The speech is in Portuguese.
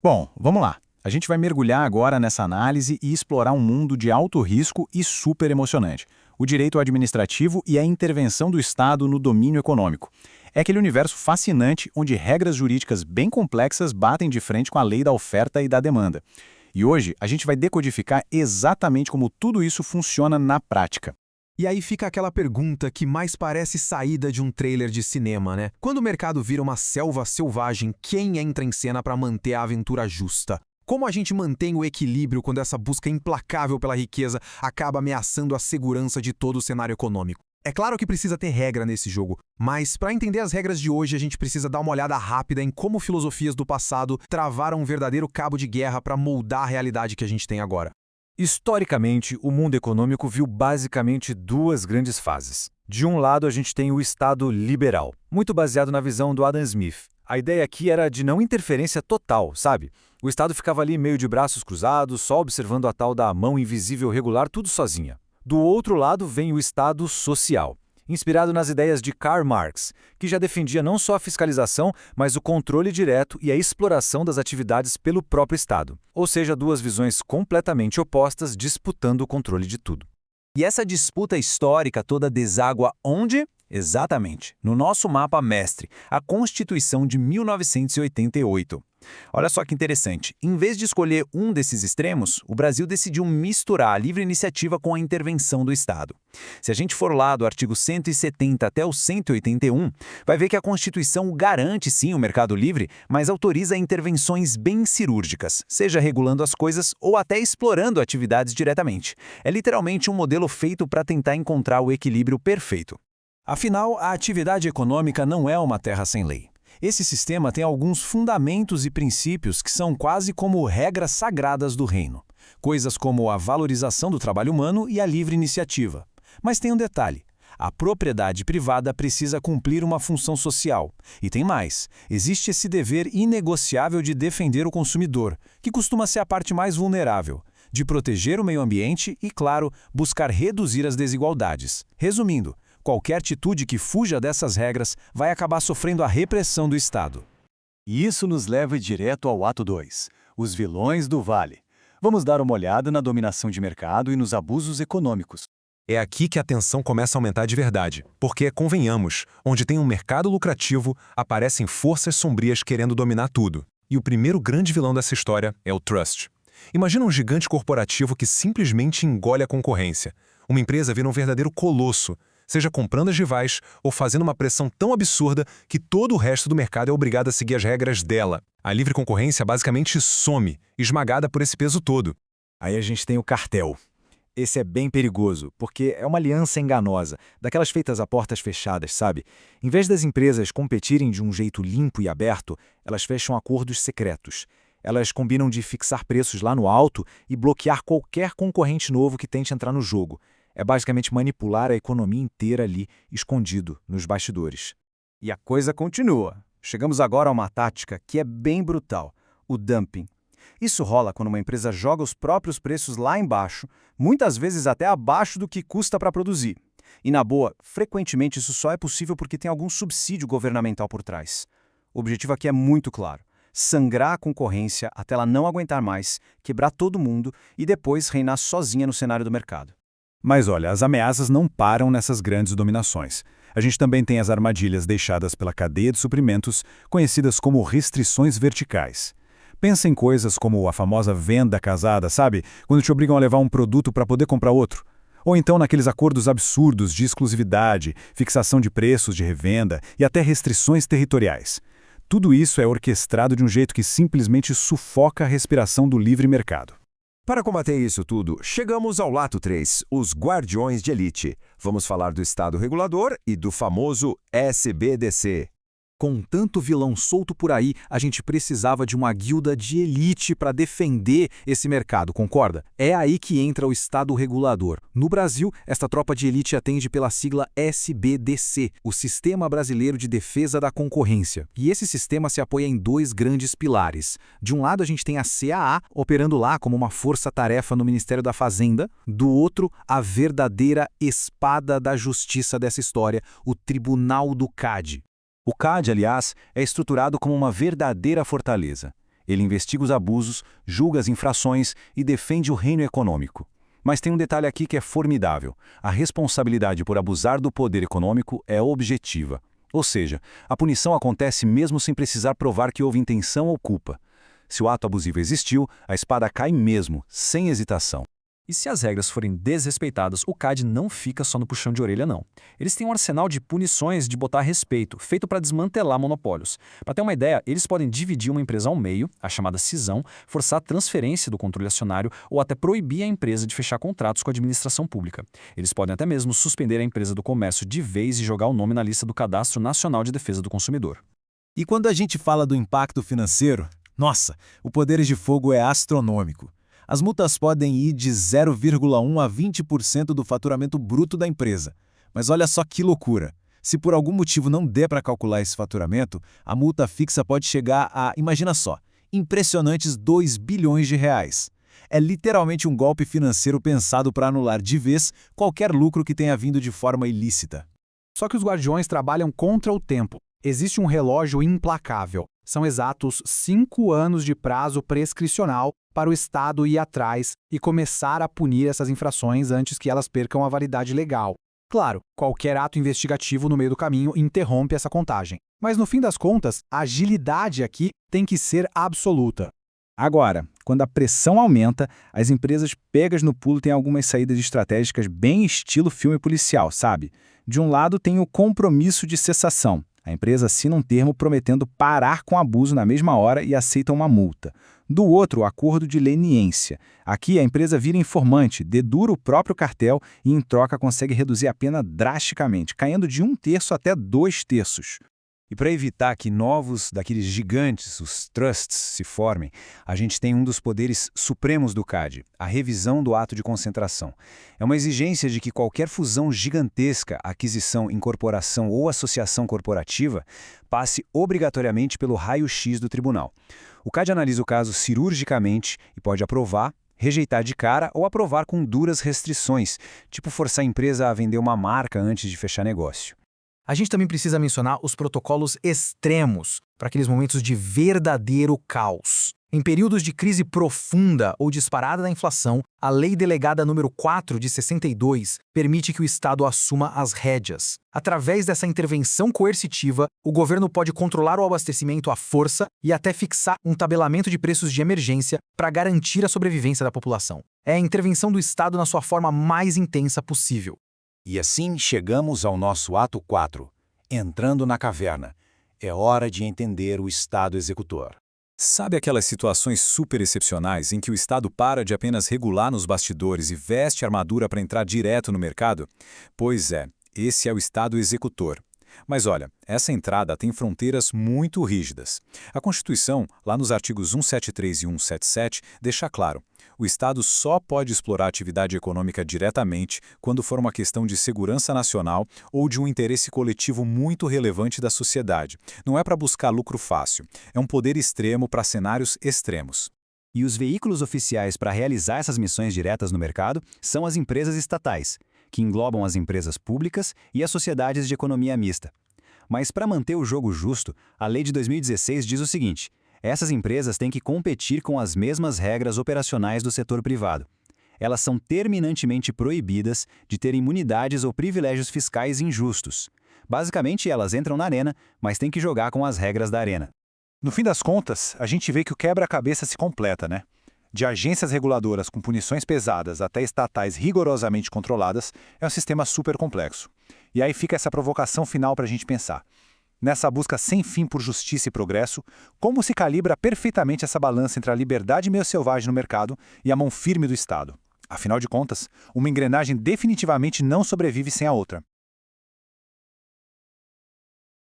Bom, vamos lá. A gente vai mergulhar agora nessa análise e explorar um mundo de alto risco e super emocionante. O direito administrativo e a intervenção do Estado no domínio econômico. É aquele universo fascinante onde regras jurídicas bem complexas batem de frente com a lei da oferta e da demanda. E hoje a gente vai decodificar exatamente como tudo isso funciona na prática. E aí fica aquela pergunta que mais parece saída de um trailer de cinema, né? Quando o mercado vira uma selva selvagem, quem entra em cena para manter a aventura justa? Como a gente mantém o equilíbrio quando essa busca implacável pela riqueza acaba ameaçando a segurança de todo o cenário econômico? É claro que precisa ter regra nesse jogo, mas para entender as regras de hoje a gente precisa dar uma olhada rápida em como filosofias do passado travaram um verdadeiro cabo de guerra para moldar a realidade que a gente tem agora. Historicamente, o mundo econômico viu basicamente duas grandes fases. De um lado, a gente tem o Estado liberal, muito baseado na visão do Adam Smith. A ideia aqui era de não interferência total, sabe? O Estado ficava ali meio de braços cruzados, só observando a tal da mão invisível regular tudo sozinha. Do outro lado vem o Estado social, inspirado nas ideias de Karl Marx, que já defendia não só a fiscalização, mas o controle direto e a exploração das atividades pelo próprio Estado. Ou seja, duas visões completamente opostas disputando o controle de tudo. E essa disputa histórica toda deságua onde? Exatamente, no nosso mapa mestre, a Constituição de 1988. Olha só que interessante, em vez de escolher um desses extremos, o Brasil decidiu misturar a livre iniciativa com a intervenção do Estado. Se a gente for lá do artigo 170 até o 181, vai ver que a Constituição garante sim o mercado livre, mas autoriza intervenções bem cirúrgicas, seja regulando as coisas ou até explorando atividades diretamente. É literalmente um modelo feito para tentar encontrar o equilíbrio perfeito. Afinal, a atividade econômica não é uma terra sem lei. Esse sistema tem alguns fundamentos e princípios que são quase como regras sagradas do reino. Coisas como a valorização do trabalho humano e a livre iniciativa. Mas tem um detalhe. A propriedade privada precisa cumprir uma função social. E tem mais. Existe esse dever inegociável de defender o consumidor, que costuma ser a parte mais vulnerável, de proteger o meio ambiente e, claro, buscar reduzir as desigualdades. Resumindo, qualquer atitude que fuja dessas regras vai acabar sofrendo a repressão do Estado. E isso nos leva direto ao ato 2, os vilões do vale. Vamos dar uma olhada na dominação de mercado e nos abusos econômicos. É aqui que a tensão começa a aumentar de verdade, porque, convenhamos, onde tem um mercado lucrativo, aparecem forças sombrias querendo dominar tudo. E o primeiro grande vilão dessa história é o trust. Imagina um gigante corporativo que simplesmente engole a concorrência. Uma empresa vira um verdadeiro colosso, seja comprando as rivais ou fazendo uma pressão tão absurda que todo o resto do mercado é obrigado a seguir as regras dela. A livre concorrência basicamente some, esmagada por esse peso todo. Aí a gente tem o cartel. Esse é bem perigoso, porque é uma aliança enganosa, daquelas feitas a portas fechadas, sabe? Em vez das empresas competirem de um jeito limpo e aberto, elas fecham acordos secretos. Elas combinam de fixar preços lá no alto e bloquear qualquer concorrente novo que tente entrar no jogo. É basicamente manipular a economia inteira ali, escondido, nos bastidores. E a coisa continua. Chegamos agora a uma tática que é bem brutal, o dumping. Isso rola quando uma empresa joga os próprios preços lá embaixo, muitas vezes até abaixo do que custa para produzir. E na boa, frequentemente isso só é possível porque tem algum subsídio governamental por trás. O objetivo aqui é muito claro: sangrar a concorrência até ela não aguentar mais, quebrar todo mundo e depois reinar sozinha no cenário do mercado. Mas olha, as ameaças não param nessas grandes dominações. A gente também tem as armadilhas deixadas pela cadeia de suprimentos, conhecidas como restrições verticais. Pensa em coisas como a famosa venda casada, sabe? Quando te obrigam a levar um produto para poder comprar outro. Ou então naqueles acordos absurdos de exclusividade, fixação de preços de revenda e até restrições territoriais. Tudo isso é orquestrado de um jeito que simplesmente sufoca a respiração do livre mercado. Para combater isso tudo, chegamos ao lato 3, os guardiões de elite. Vamos falar do Estado regulador e do famoso SBDC. Com tanto vilão solto por aí, a gente precisava de uma guilda de elite para defender esse mercado, concorda? É aí que entra o Estado regulador. No Brasil, esta tropa de elite atende pela sigla SBDC, o Sistema Brasileiro de Defesa da Concorrência. E esse sistema se apoia em dois grandes pilares. De um lado, a gente tem a CAA, operando lá como uma força-tarefa no Ministério da Fazenda. Do outro, a verdadeira espada da justiça dessa história, o Tribunal do CAD. O CAD, aliás, é estruturado como uma verdadeira fortaleza. Ele investiga os abusos, julga as infrações e defende o reino econômico. Mas tem um detalhe aqui que é formidável. A responsabilidade por abusar do poder econômico é objetiva. Ou seja, a punição acontece mesmo sem precisar provar que houve intenção ou culpa. Se o ato abusivo existiu, a espada cai mesmo, sem hesitação. E se as regras forem desrespeitadas, o CAD não fica só no puxão de orelha, não. Eles têm um arsenal de punições de botar respeito, feito para desmantelar monopólios. Para ter uma ideia, eles podem dividir uma empresa ao meio, a chamada cisão, forçar a transferência do controle acionário ou até proibir a empresa de fechar contratos com a administração pública. Eles podem até mesmo suspender a empresa do comércio de vez e jogar o nome na lista do Cadastro Nacional de Defesa do Consumidor. E quando a gente fala do impacto financeiro, nossa, o Poderes de Fogo é astronômico. As multas podem ir de 0,1% a 20% do faturamento bruto da empresa. Mas olha só que loucura! Se por algum motivo não der para calcular esse faturamento, a multa fixa pode chegar a, imagina só, impressionantes 2 bilhões de reais. É literalmente um golpe financeiro pensado para anular de vez qualquer lucro que tenha vindo de forma ilícita. Só que os guardiões trabalham contra o tempo. Existe um relógio implacável. São exatos 5 anos de prazo prescricional para o Estado ir atrás e começar a punir essas infrações antes que elas percam a validade legal. Claro, qualquer ato investigativo no meio do caminho interrompe essa contagem. Mas no fim das contas, a agilidade aqui tem que ser absoluta. Agora, quando a pressão aumenta, as empresas pegas no pulo têm algumas saídas estratégicas bem estilo filme policial, sabe? De um lado tem o compromisso de cessação. A empresa assina um termo prometendo parar com o abuso na mesma hora e aceita uma multa. Do outro, o acordo de leniência. Aqui, a empresa vira informante, dedura o próprio cartel e, em troca, consegue reduzir a pena drasticamente, caindo de 1/3 até 2/3. E para evitar que novos daqueles gigantes, os trusts, se formem, a gente tem um dos poderes supremos do CAD, a revisão do ato de concentração. É uma exigência de que qualquer fusão gigantesca, aquisição, incorporação ou associação corporativa passe obrigatoriamente pelo raio-x do tribunal. O CAD analisa o caso cirurgicamente e pode aprovar, rejeitar de cara ou aprovar com duras restrições, tipo forçar a empresa a vender uma marca antes de fechar negócio. A gente também precisa mencionar os protocolos extremos para aqueles momentos de verdadeiro caos. Em períodos de crise profunda ou disparada da inflação, a Lei Delegada número 4 de 62 permite que o Estado assuma as rédeas. Através dessa intervenção coercitiva, o governo pode controlar o abastecimento à força e até fixar um tabelamento de preços de emergência para garantir a sobrevivência da população. É a intervenção do Estado na sua forma mais intensa possível. E assim chegamos ao nosso ato 4, entrando na caverna. É hora de entender o Estado executor. Sabe aquelas situações super excepcionais em que o Estado para de apenas regular nos bastidores e veste armadura para entrar direto no mercado? Pois é, esse é o Estado executor. Mas olha, essa entrada tem fronteiras muito rígidas. A Constituição, lá nos artigos 173 e 177, deixa claro: o Estado só pode explorar atividade econômica diretamente quando for uma questão de segurança nacional ou de um interesse coletivo muito relevante da sociedade. Não é para buscar lucro fácil, é um poder extremo para cenários extremos. E os veículos oficiais para realizar essas missões diretas no mercado são as empresas estatais, que englobam as empresas públicas e as sociedades de economia mista. Mas para manter o jogo justo, a lei de 2016 diz o seguinte: essas empresas têm que competir com as mesmas regras operacionais do setor privado. Elas são terminantemente proibidas de ter imunidades ou privilégios fiscais injustos. Basicamente, elas entram na arena, mas têm que jogar com as regras da arena. No fim das contas, a gente vê que o quebra-cabeça se completa, né? De agências reguladoras com punições pesadas até estatais rigorosamente controladas, é um sistema super complexo. E aí fica essa provocação final para a gente pensar. Nessa busca sem fim por justiça e progresso, como se calibra perfeitamente essa balança entre a liberdade meio selvagem no mercado e a mão firme do Estado? Afinal de contas, uma engrenagem definitivamente não sobrevive sem a outra.